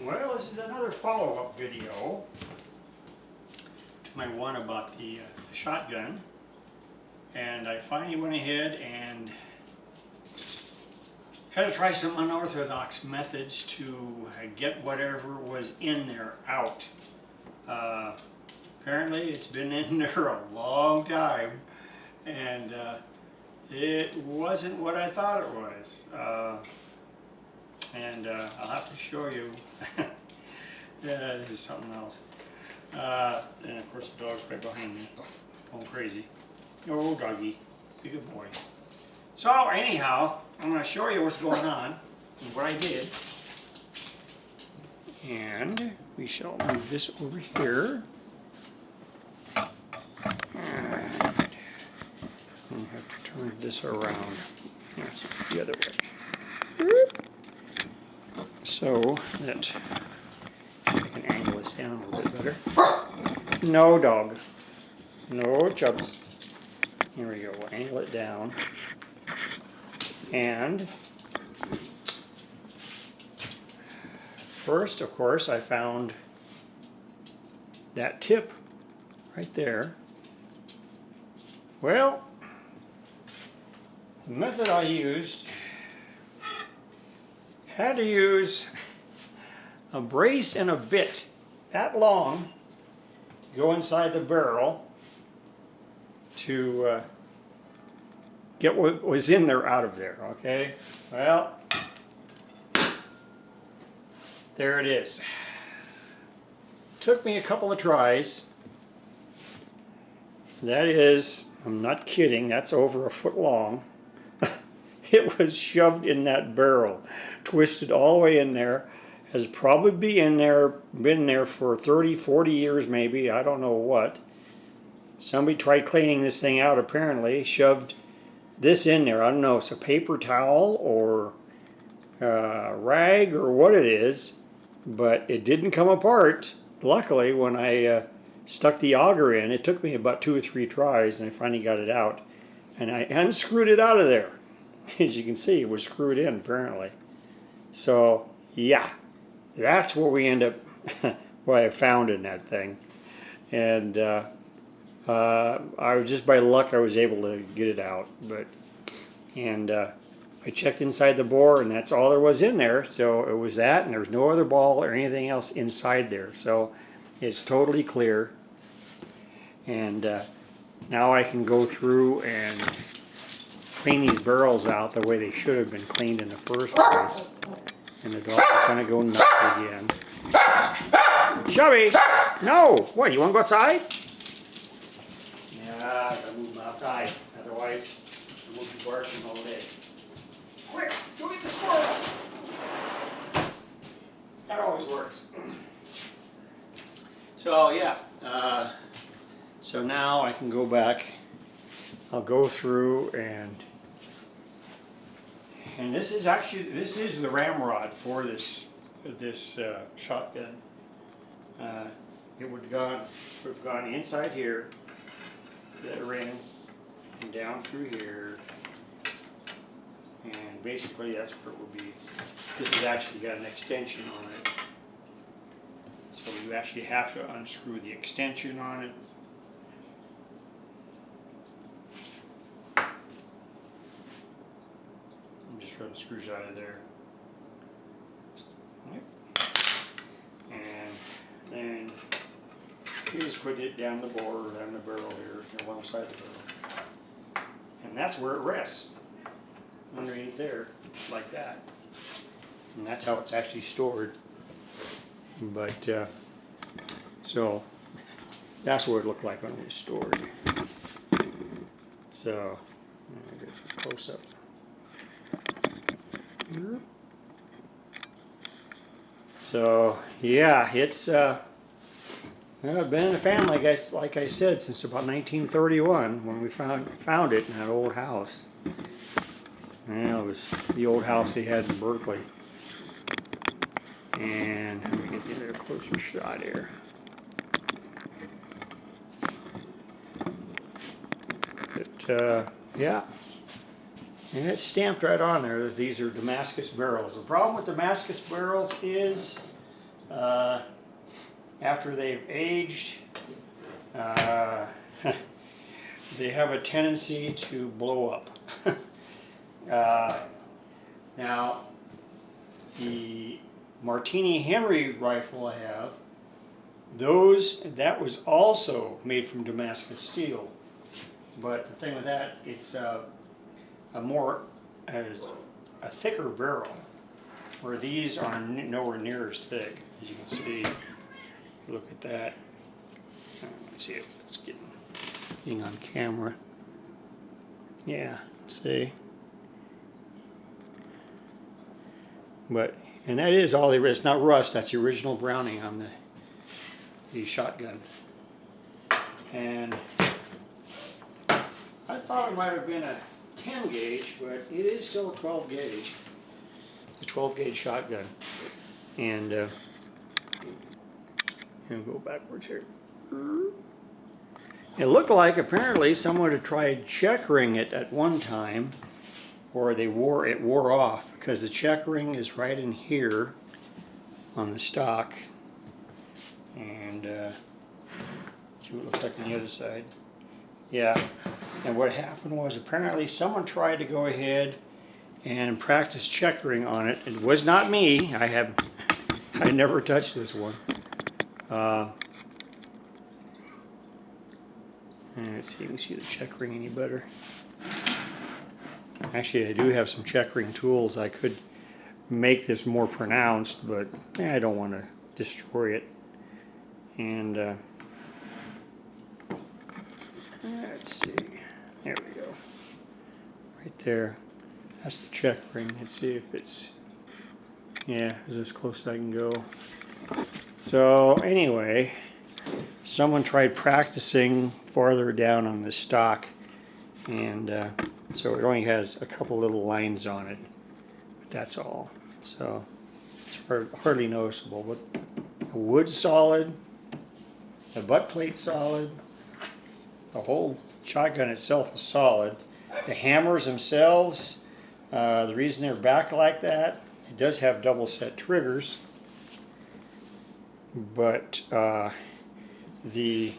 Well, this is another follow-up video to my one about the shotgun, and I finally went ahead and had to try some unorthodox methods to get whatever was in there out. Apparently it's been in there a long time, and it wasn't what I thought it was. I'll have to show you. Yeah, this is something else. And of course the dog's right behind me, going crazy. Oh, doggy, be a good boy. So anyhow, I'm going to show you what's going on and what I did. And we shall move this over here. And I have to turn this around. Yes, the other way. So that I can angle this down a little bit better. No, dog. No, Chubbs. Here we go. We'll angle it down. And first, of course, I found that tip right there. Well, the method I used had to use a brace and a bit that long to go inside the barrel to get what was in there out of there, okay? Well, there it is. Took me a couple of tries. That is, I'm not kidding, that's over a foot long. It was shoved in that barrel, twisted all the way in there. Has probably been there for 30, 40 years maybe, I don't know what. Somebody tried cleaning this thing out apparently, shoved this in there. I don't know if it's a paper towel or rag or what it is, but it didn't come apart. Luckily, when I stuck the auger in, it took me about 2 or 3 tries, and I finally got it out. And I unscrewed it out of there. As you can see, it was screwed in apparently. So yeah, that's what we end up, what I found in that thing. And I was just by luck I was able to get it out. But I checked inside the bore, and that's all there was in there. So it was that, and there was no other ball or anything else inside there. So it's totally clear. And now I can go through and clean these barrels out the way they should have been cleaned in the first place. And the dog will kind of go nuts again. Chubby! No! What, you want to go outside? Yeah, I gotta move him outside. Otherwise, he will be barking all day. Quick! Go get the squirrel! That always works. So, yeah. So now I can go back. I'll go through and this is the ramrod for this shotgun. It would have gone inside here, that ring, and down through here, and basically that's where it would be. This has actually got an extension on it, so you actually have to unscrew the extension on it. Just run the screws out of there. And then you just put it down the bore, down the barrel here, alongside the barrel. And that's where it rests, underneath there, like that. And that's how it's actually stored. But, so, that's what it looked like when it was stored. So, I'll get a close up. So yeah, it's I've been in the family, guys, like I said, since about 1931 when we found it in that old house. And it was the old house they had in Berkeley. And let me get a closer shot here. But yeah. And it's stamped right on there that these are Damascus barrels. The problem with Damascus barrels is after they've aged, they have a tendency to blow up. Now, the Martini Henry rifle I have, that was also made from Damascus steel. But the thing with that, it's a thicker barrel, where these are nowhere near as thick, as you can see. Look at that. Let's see if it's getting on camera. Yeah, see. And that is all there is. It's not rust. That's the original Browning on the shotgun. And I thought it might have been a 10 gauge, but it is still a 12 gauge. It's a 12 gauge shotgun. And go backwards here. It looked like apparently someone had tried checkering it at one time, or it wore off, because the checkering is right in here on the stock. And see what it looks like on the other side. Yeah, and what happened was apparently someone tried to go ahead and practice checkering on it. It was not me. I never touched this one. Let's see if you can see the checkering any better. Actually, I do have some checkering tools. I could make this more pronounced, but I don't want to destroy it. And let's see. There we go. Right there. That's the checkering. Let's see if it's, yeah, is as close as I can go. So anyway, someone tried practicing farther down on the stock, and so it only has a couple little lines on it, but that's all. So it's hardly noticeable, but the wood's solid, the butt plate's solid, the whole shotgun itself is solid. The hammers themselves, the reason they're back like that, it does have double set triggers, but the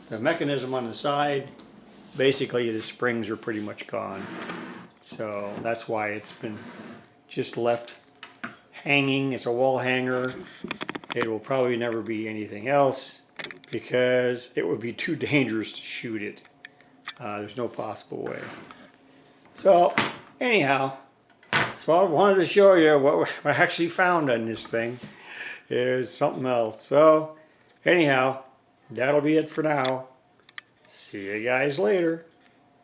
mechanism on the side, basically the springs are pretty much gone. So that's why it's been just left hanging. It's a wall hanger. It will probably never be anything else because it would be too dangerous to shoot it. There's no possible way. So anyhow, so I wanted to show you what I actually found on this thing. Is something else. So anyhow, that'll be it for now. See you guys later.